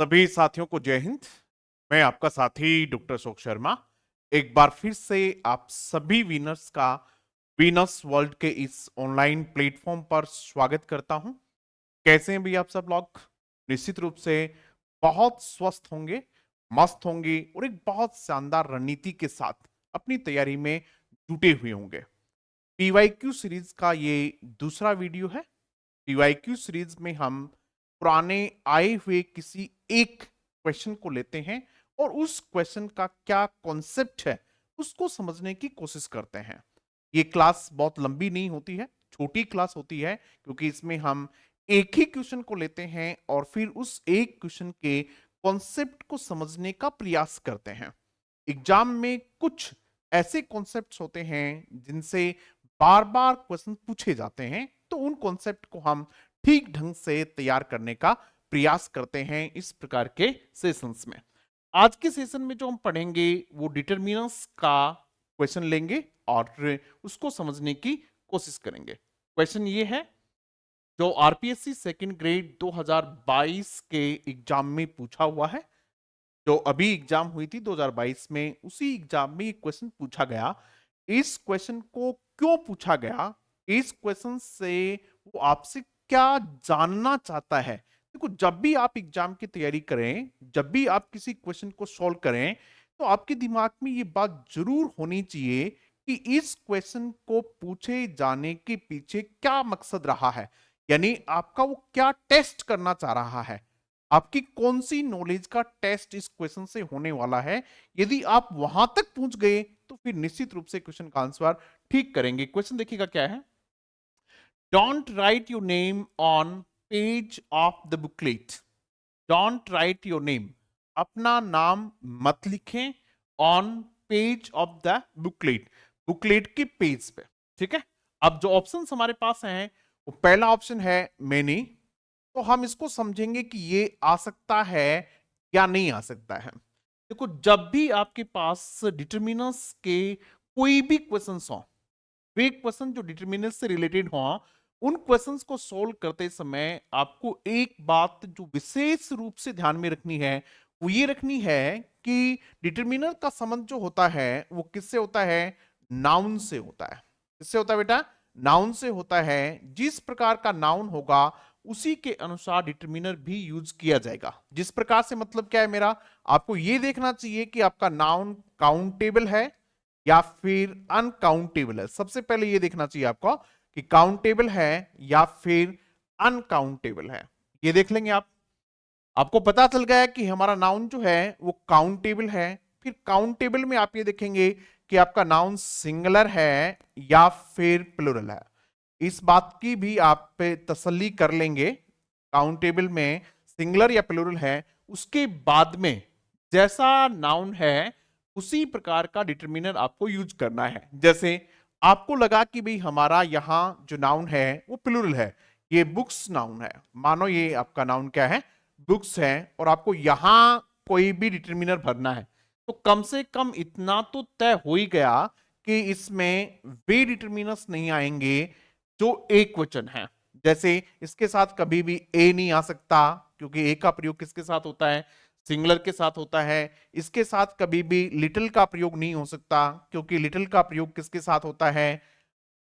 सभी साथियों को जय हिंद। मैं आपका साथी डॉक्टर अशोक शर्मा एक बार फिर से आप सभी विनर्स का विनर्स वर्ल्ड के इस ऑनलाइन प्लेटफॉर्म पर स्वागत करता हूं। कैसे हैं भी आप सब लोग? निश्चित रूप से बहुत स्वस्थ होंगे, मस्त होंगे और एक बहुत शानदार रणनीति के साथ अपनी तैयारी में जुटे हुए होंगे। पीवाईक्यू सीरीज का ये दूसरा वीडियो है। पीवाईक्यू सीरीज में हम पुराने आए हुए किसी एक क्वेश्चन को लेते हैं और उस क्वेश्चन का क्या कॉन्सेप्ट है उसको समझने की कोशिश करते हैं। ये क्लास बहुत लंबी नहीं होती है, छोटी क्लास होती है, क्योंकि इसमें हम एक ही क्वेश्चन को लेते हैं और फिर उस एक क्वेश्चन के कॉन्सेप्ट को समझने का प्रयास करते हैं। एग्जाम में कुछ ऐसे कॉन्सेप्ट्स होते हैं जिनसे बार बार क्वेश्चन पूछे जाते हैं, तो उन कॉन्सेप्ट को हम ठीक ढंग से तैयार करने का प्रयास करते हैं इस प्रकार के सेशंस में। आज के सेशन में जो हम पढ़ेंगे वो डिटरमिनेंट्स का क्वेश्चन लेंगे और उसको समझने की कोशिश करेंगे। क्वेश्चन ये है जो आरपीएससी सेकंड ग्रेड 2022 के एग्जाम में पूछा हुआ है। जो अभी एग्जाम हुई थी 2022 में, उसी एग्जाम में ये क्वेश्चन पूछा गया। इस क्वेश्चन को क्यों पूछा गया, इस क्वेश्चन से वो आपसे क्या जानना चाहता है। देखो, जब भी आप एग्जाम की तैयारी करें, जब भी आप किसी क्वेश्चन को सॉल्व करें, तो आपके दिमाग में ये बात जरूर होनी चाहिए कि इस क्वेश्चन को पूछे जाने के पीछे क्या मकसद रहा है, यानी आपका वो क्या टेस्ट करना चाह रहा है, आपकी कौन सी नॉलेज का टेस्ट इस क्वेश्चन से होने वाला है। यदि आप वहां तक पहुंच गए तो फिर निश्चित रूप से क्वेश्चन का आंसर ठीक करेंगे। क्वेश्चन देखिएगा क्या है। Don't write your name on page of the booklet. Don't write your name, अपना नाम मत लिखें on page of the booklet, booklet के पेज पे। ठीक है, अब जो ऑप्शन हमारे पास हैं वो पहला ऑप्शन है मैनी। तो हम इसको समझेंगे कि ये आ सकता है या नहीं आ सकता है। देखो, जब भी आपके पास डिटरमिनर्स के कोई भी क्वेश्चंस हो, वे क्वेश्चन जो डिटरमिनर्स से रिलेटेड हो, उन क्वेश्चंस को सोल्व करते समय आपको एक बात जो विशेष रूप से ध्यान में रखनी है वो ये रखनी है कि डिटरमिनर का संबंध जो होता है वो किससे होता है? नाउन से होता है। किससे होता है बेटा? नाउन से होता है। जिस प्रकार का नाउन होगा उसी के अनुसार डिटरमिनर भी यूज किया जाएगा। जिस प्रकार से मतलब क्या है मेरा, आपको यह देखना चाहिए कि आपका नाउन काउंटेबल है या फिर अनकाउंटेबल है। सबसे पहले यह देखना चाहिए आपको कि काउंटेबल है या फिर अनकाउंटेबल है। ये देख लेंगे आप, आपको पता चल गया कि हमारा नाउन जो है वो काउंटेबल है। फिर काउंटेबल में आप ये देखेंगे कि आपका नाउन सिंगुलर है या फिर प्लूरल है। इस बात की भी आप पे तसल्ली कर लेंगे, काउंटेबल में सिंगुलर या प्लूरल है। उसके बाद में जैसा नाउन है उसी प्रकार का डिटरमिनर आपको यूज करना है। जैसे आपको लगा कि भाई हमारा यहां जो नाउन है वो प्लूरल है, ये बुक्स नाउन है, मानो ये आपका नाउन क्या है? बुक्स है, और आपको यहां कोई भी डिटरमिनर भरना है, तो कम से कम इतना तो तय हो ही गया कि इसमें वे डिटरमिनर्स नहीं आएंगे जो एक वचन है। जैसे इसके साथ कभी भी ए नहीं आ सकता, क्योंकि ए का प्रयोग किसके साथ होता है? सिंगुलर के साथ होता है। इसके साथ कभी भी लिटिल का प्रयोग नहीं हो सकता, क्योंकि लिटिल का प्रयोग किसके साथ होता है?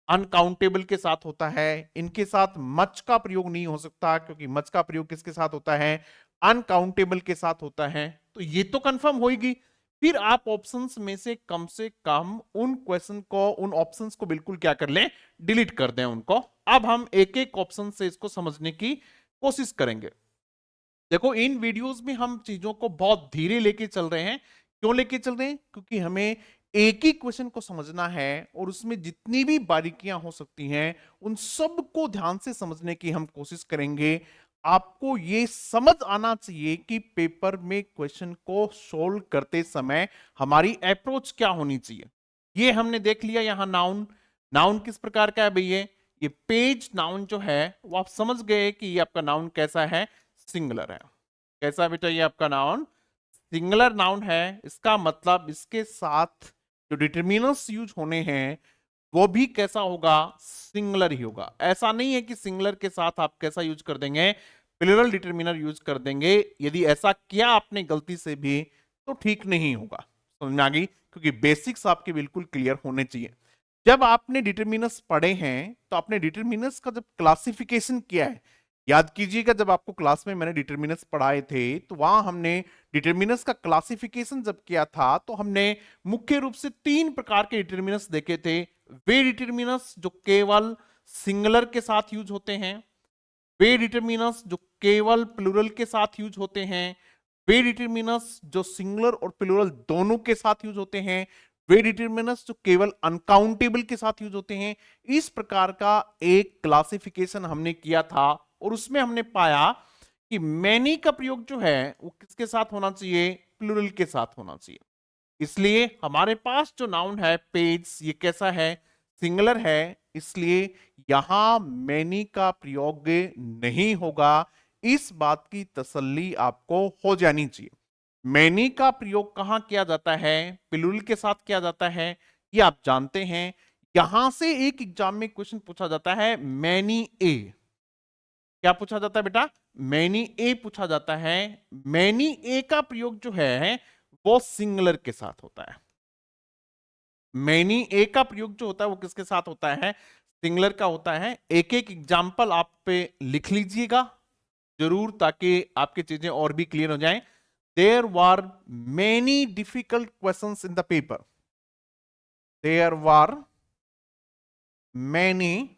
अनकाउंटेबल के साथ होता है। इनके साथ मच का प्रयोग नहीं हो सकता, क्योंकि मच का प्रयोग किसके साथ होता है? अनकाउंटेबल के साथ होता है। तो ये तो कंफर्म होगी। फिर आप ऑप्शंस में से कम उन क्वेश्चन को, उन ऑप्शंस को बिल्कुल क्या कर लें? डिलीट कर दें उनको। अब हम एक एक ऑप्शन से इसको समझने की कोशिश करेंगे। देखो, इन वीडियोस में हम चीजों को बहुत धीरे लेके चल रहे हैं। क्यों लेके चल रहे हैं? क्योंकि हमें एक ही क्वेश्चन को समझना है और उसमें जितनी भी बारीकियां हो सकती हैं उन सब को ध्यान से समझने की हम कोशिश करेंगे। आपको ये समझ आना चाहिए कि पेपर में क्वेश्चन को सोल्व करते समय हमारी अप्रोच क्या होनी चाहिए। ये हमने देख लिया। यहां नाउन, नाउन किस प्रकार का है भैया? ये पेज नाउन जो है वो आप समझ गए कि ये आपका नाउन कैसा है? सिंगुलर है। कैसा बेटा? ये आपका नाउन सिंगुलर नाउन है। इसका मतलब इसके साथ जो डिटरमिनर्स यूज होने हैं वो भी कैसा होगा? सिंगुलर ही होगा। ऐसा नहीं है कि सिंगुलर के साथ आप कैसा यूज कर देंगे? प्लूरल डिटरमिनर यूज कर देंगे। यदि ऐसा किया आपने गलती से भी तो ठीक नहीं होगा। समझ में आ गई? क्योंकि बेसिक्स आपके बिल्कुल क्लियर होने चाहिए। जब आपने डिटरमिनर्स पढ़े हैं तो आपने डिटरमिनर्स का जब क्लासिफिकेशन किया है, याद कीजिएगा जब आपको क्लास में मैंने डिटरमिनर्स पढ़ाए थे तो वहां हमने डिटरमिनर्स का क्लासिफिकेशन जब किया था तो हमने मुख्य रूप से 3 प्रकार के डिटरमिनर्स देखे थे। वे डिटरमिनर्स जो केवल सिंगुलर के साथ यूज होते हैं, वे डिटरमिनर्स जो केवल प्लूरल के साथ यूज होते हैं, वे डिटरमिनर्स जो सिंगुलर और प्लूरल दोनों के साथ यूज होते हैं, वे डिटरमिनर्स जो केवल अनकाउंटेबल के साथ यूज होते हैं। इस प्रकार का एक क्लासिफिकेशन हमने किया था और उसमें हमने पाया कि मैनी का प्रयोग जो है वो किसके साथ होना चाहिए? प्लूरल के साथ होना चाहिए। इसलिए हमारे पास जो नाउन है पेज, ये कैसा है? सिंगुलर है, इसलिए यहां मैनी का प्रयोग नहीं होगा। इस बात की तसल्ली आपको हो जानी चाहिए। मैनी का प्रयोग कहां किया जाता है? प्लूरल के साथ किया जाता है, ये आप जानते हैं। यहां से एक एग्जाम में क्वेश्चन पूछा जाता है मैनी ए। क्या पूछा जाता है बेटा? मैनी ए पूछा जाता है। मैनी ए का प्रयोग जो है वो सिंगुलर के साथ होता है। मैनी ए का प्रयोग जो होता है वो किसके साथ होता है? सिंगुलर का होता है। एक एक एग्जाम्पल आप पे लिख लीजिएगा जरूर, ताकि आपकी चीजें और भी क्लियर हो जाएं। There were many difficult questions in the paper. There were many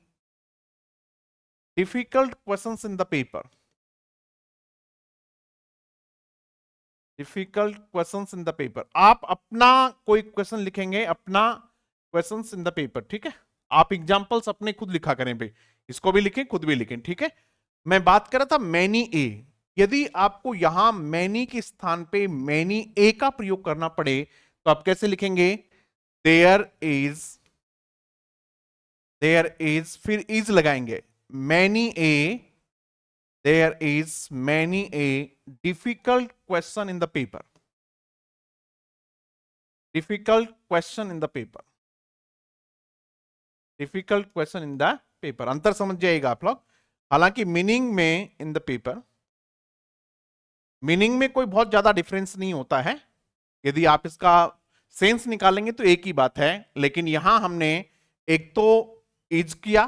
difficult questions in the paper. Difficult questions in the paper. आप अपना कोई क्वेश्चन लिखेंगे, अपना क्वेश्चंस इन द पेपर, ठीक है? आप एग्जांपल्स अपने खुद लिखा करें भाई, इसको भी लिखें, खुद भी लिखें, ठीक है? मैं बात कर रहा था मैनी ए। यदि आपको यहां मैनी के स्थान पे मैनी ए का प्रयोग करना पड़े तो आप कैसे लिखेंगे? देयर इज, देयर इज, फिर इज लगाएंगे, many a, there is many a difficult question in the paper. Difficult question in the paper. Difficult question in the paper. अंतर समझ जाएगा आप लोग। हालांकि मीनिंग में इन द पेपर, मीनिंग में कोई बहुत ज्यादा डिफरेंस नहीं होता है। यदि आप इसका सेंस निकालेंगे तो एक ही बात है, लेकिन यहां हमने एक तो इज किया,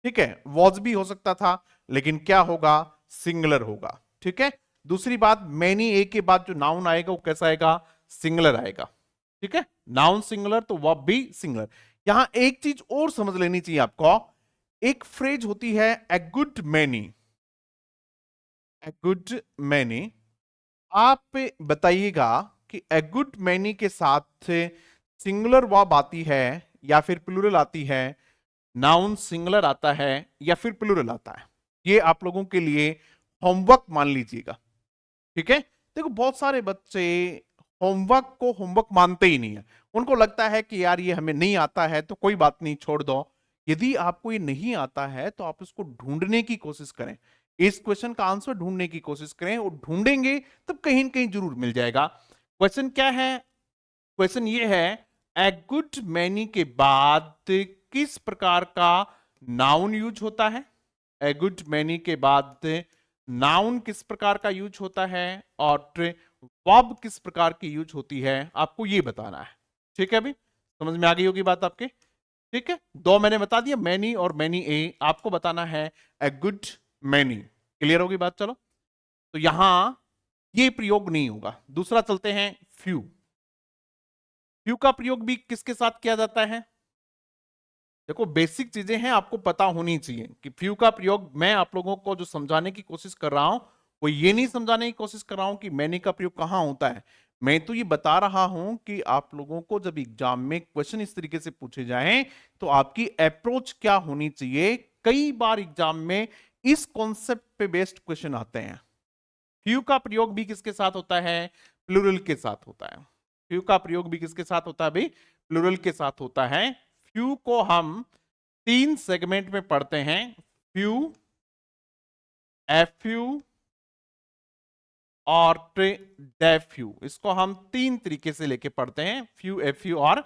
ठीक है? वॉज भी हो सकता था, लेकिन क्या होगा? सिंगुलर होगा, ठीक है? दूसरी बात, मैनी ए के बाद जो नाउन आएगा वो कैसा आएगा? सिंगुलर आएगा, ठीक है? नाउन सिंगुलर तो वर्ब भी सिंगुलर। यहां एक चीज और समझ लेनी चाहिए आपको। एक फ्रेज होती है a good many. A good many, आप बताइएगा कि ए गुड मैनी के साथ सिंगुलर वर्ब आती है या फिर प्लूरल आती है? नाउन सिंगुलर आता है या फिर प्लूरल आता है? ये आप लोगों के लिए होमवर्क मान लीजिएगा, ठीक है? देखो बहुत सारे बच्चे होमवर्क को होमवर्क मानते ही नहीं है। उनको लगता है कि यार ये हमें नहीं आता है तो कोई बात नहीं, छोड़ दो। यदि आपको ये नहीं आता है तो आप इसको ढूंढने की कोशिश करें, इस क्वेश्चन का आंसर ढूंढने की कोशिश करें, और ढूंढेंगे तब कहीं न कहीं जरूर मिल जाएगा। क्वेश्चन क्या है? क्वेश्चन ये है, ए गुड मैनी के बाद किस प्रकार का नाउन यूज होता है? ए गुड मैनी के बाद नाउन किस प्रकार का यूज होता है और वर्ब किस प्रकार की यूज होती है, आपको ये बताना है, ठीक है? अभी समझ में आ गई होगी बात आपके, ठीक है? दो मैंने बता दिया, मैनी और मैनी ए। आपको बताना है ए गुड मैनी। क्लियर होगी बात? चलो, तो यहां ये प्रयोग नहीं होगा। दूसरा चलते हैं, फ्यू। फ्यू का प्रयोग भी किसके साथ किया जाता है? देखो बेसिक चीजें हैं, आपको पता होनी चाहिए कि फ्यू का प्रयोग, मैं आप लोगों को जो समझाने की कोशिश कर रहा हूं वो ये नहीं समझाने की कोशिश कर रहा हूं कि मैनी का प्रयोग कहां होता है। मैं तो ये बता रहा हूं कि आप लोगों को जब एग्जाम में क्वेश्चन इस तरीके से पूछे जाएं तो आपकी अप्रोच क्या होनी चाहिए। कई बार एग्जाम में इस कॉन्सेप्ट पे बेस्ड क्वेश्चन आते हैं। फ्यू का प्रयोग भी किसके साथ होता है? प्लूरल के साथ होता है। फ्यू का प्रयोग भी किसके साथ होता है भाई? प्लूरल के साथ होता है। फ्यू को हम 3 सेगमेंट में पढ़ते हैं, फ्यू, एफ्यू और डेफ्यू। इसको हम 3 तरीके से लेके पढ़ते हैं, फ्यू, एफ्यू और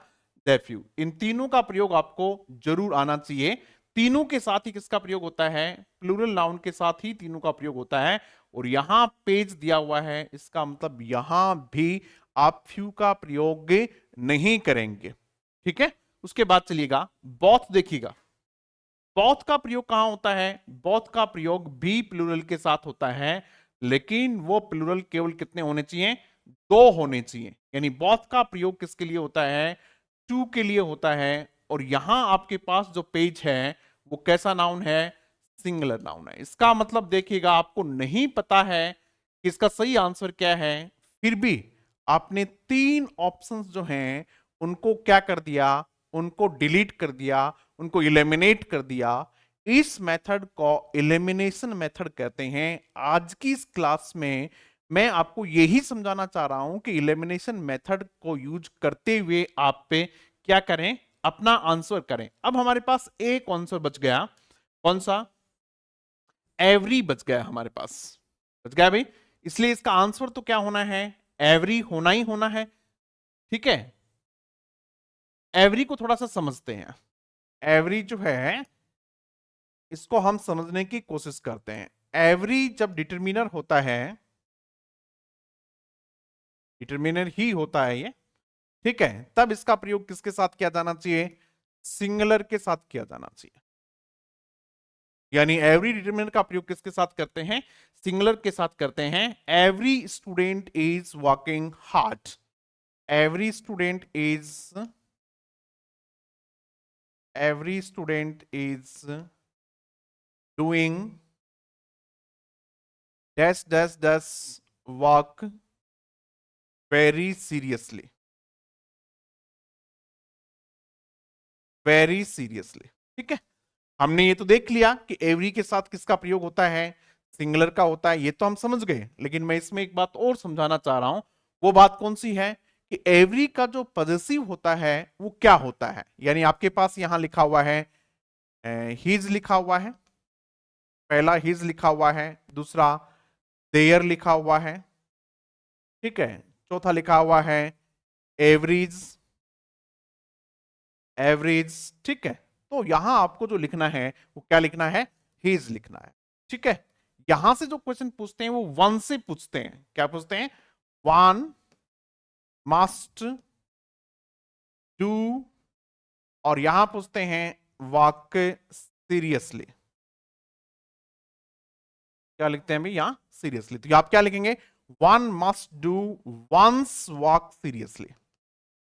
डेफ्यू। इन तीनों का प्रयोग आपको जरूर आना चाहिए, तीनों के साथ ही किसका प्रयोग होता है, प्लूरल नाउन के साथ ही तीनों का प्रयोग होता है। और यहां पेज दिया हुआ है, इसका मतलब यहां भी आप फ्यू का प्रयोग नहीं करेंगे। ठीक है, उसके बाद चलिएगा बोथ देखिएगा। बोथ का प्रयोग कहां होता है, बोथ का प्रयोग भी प्लूरल के साथ होता है, लेकिन वो प्लूरल केवल कितने होने चाहिए, दो होने चाहिए। यानी बोथ का प्रयोग किसके लिए होता है, टू के लिए होता है। और यहां आपके पास जो पेज है वो कैसा नाउन है, सिंगुलर नाउन है। इसका मतलब देखिएगा, आपको नहीं पता है कि इसका सही आंसर क्या है, फिर भी आपने तीन ऑप्शंस जो हैं उनको क्या कर दिया, उनको डिलीट कर दिया, उनको इलिमिनेट कर दिया। इस मेथड को एलिमिनेशन मेथड कहते हैं। आज की इस क्लास में मैं आपको यही समझाना चाह रहा हूं कि एलिमिनेशन मेथड को यूज करते हुए आप पे क्या करें, अपना आंसर करें। अब हमारे पास एक आंसर बच गया, कौन सा, एवरी बच गया हमारे पास, बच गया भाई। इसलिए इसका आंसर तो क्या होना है, एवरी होना ही होना है। ठीक है, एवरी को थोड़ा सा समझते हैं। एवरी जो है इसको हम समझने की कोशिश करते हैं। एवरी जब डिटरमिनर होता है, डिटरमिनर ही होता है ये, ठीक है, तब इसका प्रयोग किसके साथ किया जाना चाहिए, सिंगुलर के साथ किया जाना चाहिए। यानी एवरी डिटरमिनर का प्रयोग किसके साथ करते हैं, सिंगुलर के साथ करते हैं। Every student is working hard, every student is, every student is doing dash dash dash work very seriously, very seriously। ठीक है, हमने ये तो देख लिया कि एवरी के साथ किसका प्रयोग होता है, सिंगुलर का होता है, ये तो हम समझ गए। लेकिन मैं इसमें एक बात और समझाना चाह रहा हूं। वो बात कौन सी है कि एवरी का जो पॉजेसिव होता है वो क्या होता है। यानी आपके पास यहां लिखा हुआ है हीज लिखा हुआ है, पहला हिज लिखा हुआ है, दूसरा देयर लिखा हुआ है, ठीक है, चौथा लिखा हुआ है एवरेज, एवरेज। ठीक है, तो यहां आपको जो लिखना है वो क्या लिखना है, हिज लिखना है। ठीक है, यहां से जो क्वेश्चन पूछते हैं वो वन से पूछते हैं। क्या पूछते हैं, वन मस्ट डू, और यहां पूछते हैं वर्क सीरियसली। क्या लिखते हैं भाई यहां, सीरियसली। तो आप क्या लिखेंगे, one must do once walk seriously,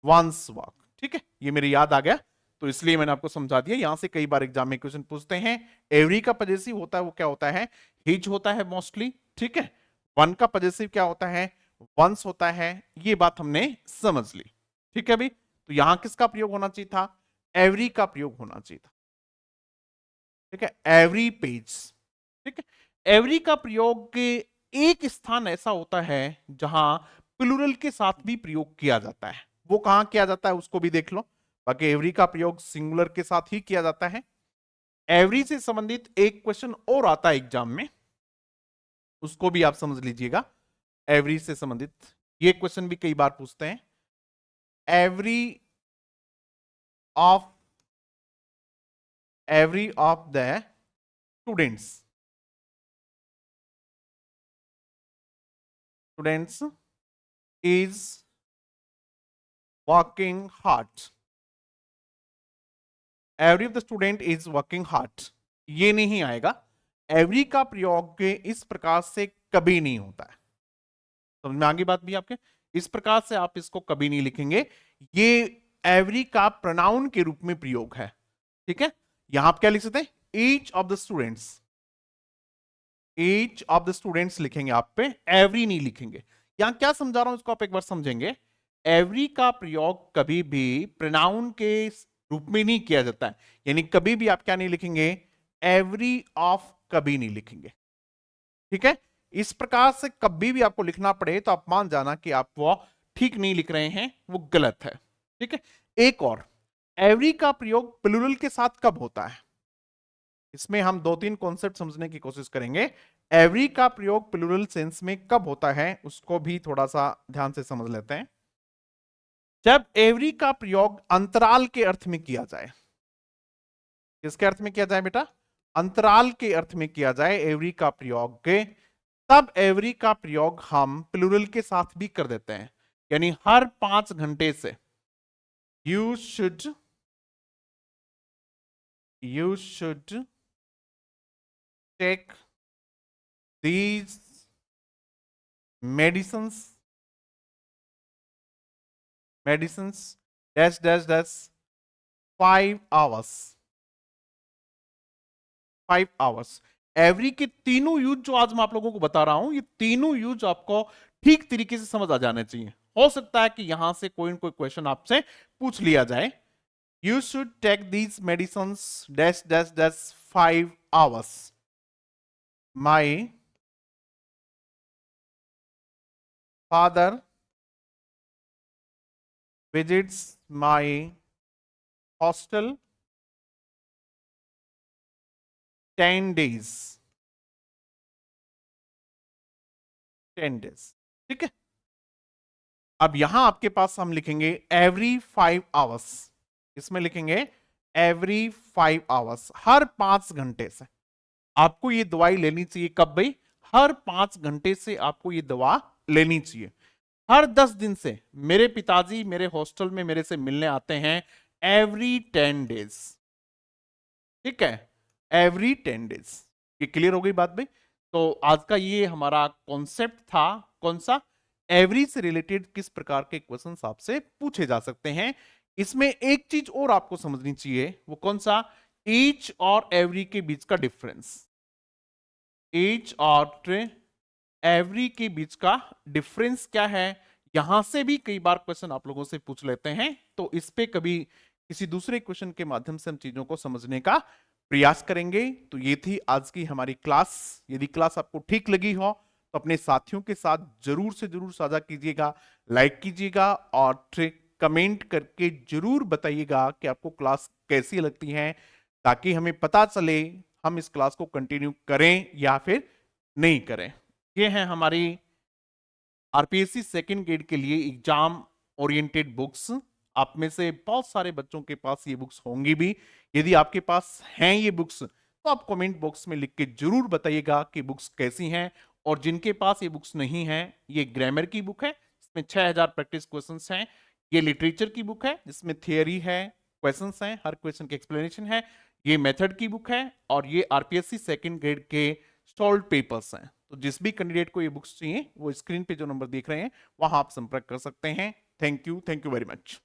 once walk. ठीक है, ये मेरे याद आ गया तो इसलिए मैंने आपको समझा दिया। यहां से कई बार एग्जाम में क्वेश्चन पूछते हैं। एवरी का पॉजेसिव होता है वो क्या होता है, हिज होता है मोस्टली। ठीक है, वन का पॉजेसिव क्या होता है, वंस होता है। ये बात हमने समझ ली। ठीक है भाई, तो यहां किसका प्रयोग होना चाहिए था, एवरी का प्रयोग होना चाहिए था। ठीक है, एवरी पेज। ठीक है, एवरी का प्रयोग के एक स्थान ऐसा होता है जहां प्लूरल के साथ भी प्रयोग किया जाता है। वो कहां किया जाता है उसको भी देख लो। बाकी एवरी का प्रयोग सिंगुलर के साथ ही किया जाता है। एवरी से संबंधित एक क्वेश्चन और आता है एग्जाम में, उसको भी आप समझ लीजिएगा। एवरी से संबंधित ये क्वेश्चन भी कई बार पूछते हैं। Every of, every of the students, students is working hard, every of the student is working hard, ये नहीं आएगा। एवरी का प्रयोग इस प्रकार से कभी नहीं होता है। समझ में आ गई बात भी आपके, इस प्रकार से आप इसको कभी नहीं लिखेंगे। ये एवरी का प्रोनाउन के रूप में प्रयोग है। ठीक है, यहां आप क्या लिख सकते हैं, each of the students, each of the students लिखेंगे आप पे, एवरी नहीं लिखेंगे। यहां क्या समझा रहा हूं इसको आप एक बार समझेंगे। एवरी का प्रयोग कभी भी प्रोनाउन के रूप में नहीं किया जाता है। यानी कभी भी आप क्या नहीं लिखेंगे, एवरी ऑफ कभी नहीं लिखेंगे। ठीक है, इस प्रकार से कभी भी आपको लिखना पड़े तो आप मान जाना कि आप वो ठीक नहीं लिख रहे हैं, वो गलत है। ठीक है, एक और, एवरी का प्रयोग प्लूरल के साथ कब होता है, इसमें हम दो तीन कॉन्सेप्ट समझने की कोशिश करेंगे। एवरी का प्रयोग प्लूरल सेंस में कब होता है उसको भी थोड़ा सा ध्यान से समझ लेते हैं। जब एवरी का प्रयोग अंतराल के अर्थ में किया जाए, किसके अर्थ में किया जाए बेटा? अंतराल के अर्थ में किया जाए एवरी का प्रयोग के, तब एवरी का प्रयोग हम प्लूरल के साथ भी कर देते हैं, यानी हर 5 घंटे से। You should take these medicines dash dash dash 5 hours. 5 hours. Every के तीनों यूज जो आज मैं आप लोगों को बता रहा हूं, ये तीनों यूज आपको ठीक तरीके से समझ आ जाने चाहिए। हो सकता है कि यहां से कोई न कोई क्वेश्चन आपसे पूछ लिया जाए। You should take these medicines dash dash dash 5 hours. My father visits my hostel 10 days। 10 days, ठीक है। अब यहां आपके पास हम लिखेंगे एवरी 5 आवर्स। इसमें लिखेंगे एवरी 5 आवर्स, हर 5 घंटे से आपको ये दवाई लेनी चाहिए। कब भाई? हर 5 घंटे से आपको ये दवा लेनी चाहिए। हर 10 दिन से मेरे पिताजी मेरे हॉस्टल में मेरे से मिलने आते हैं, एवरी 10 डेज। ठीक है, एवरी 10 डेज। ये क्लियर हो गई बात भाई? तो आज का ये हमारा कॉन्सेप्ट था। कौन सा? एवरी से रिलेटेड किस प्रकार के क्वेश्चंस आपसे पूछे जा सकते हैं। इसमें एक चीज और आपको समझनी चाहिए, वो कौन सा? ईच और एवरी के बीच का डिफरेंस। ईच और एवरी के बीच का डिफरेंस क्या है? यहां से भी कई बार क्वेश्चन आप लोगों से पूछ लेते हैं, तो इस पे कभी किसी दूसरे क्वेश्चन के माध्यम से हम चीजों को समझने का प्रयास करेंगे। तो ये थी आज की हमारी क्लास। यदि क्लास आपको ठीक लगी हो तो अपने साथियों के साथ जरूर से जरूर साझा कीजिएगा, लाइक कीजिएगा और कमेंट करके जरूर बताइएगा कि आपको क्लास कैसी लगती है, ताकि हमें पता चले हम इस क्लास को कंटिन्यू करें या फिर नहीं करें। ये है हमारी आरपीएससी सेकंड ग्रेड के लिए एग्जाम ओरिएंटेड बुक्स। आप में से बहुत सारे बच्चों के पास ये बुक्स होंगी भी। यदि आपके पास हैं ये बुक्स, तो आप कमेंट बॉक्स में लिख के जरूर बताइएगा कि बुक्स कैसी हैं। और जिनके पास ये बुक्स नहीं हैं, ये ग्रामर की बुक है, इसमें 6000 प्रैक्टिस क्वेश्चंस हैं। ये लिटरेचर की बुक है जिसमें थियरी है, क्वेश्चंस हैं, हर क्वेश्चन के एक्सप्लेनेशन है। ये मेथड की बुक है और ये आरपीएससी सेकंड ग्रेड के सॉल्व पेपर्स हैं। तो जिस भी कैंडिडेट को ये बुक्स चाहिए, वो स्क्रीन पे जो नंबर देख रहे हैं वहां आप संपर्क कर सकते हैं। Thank you very much.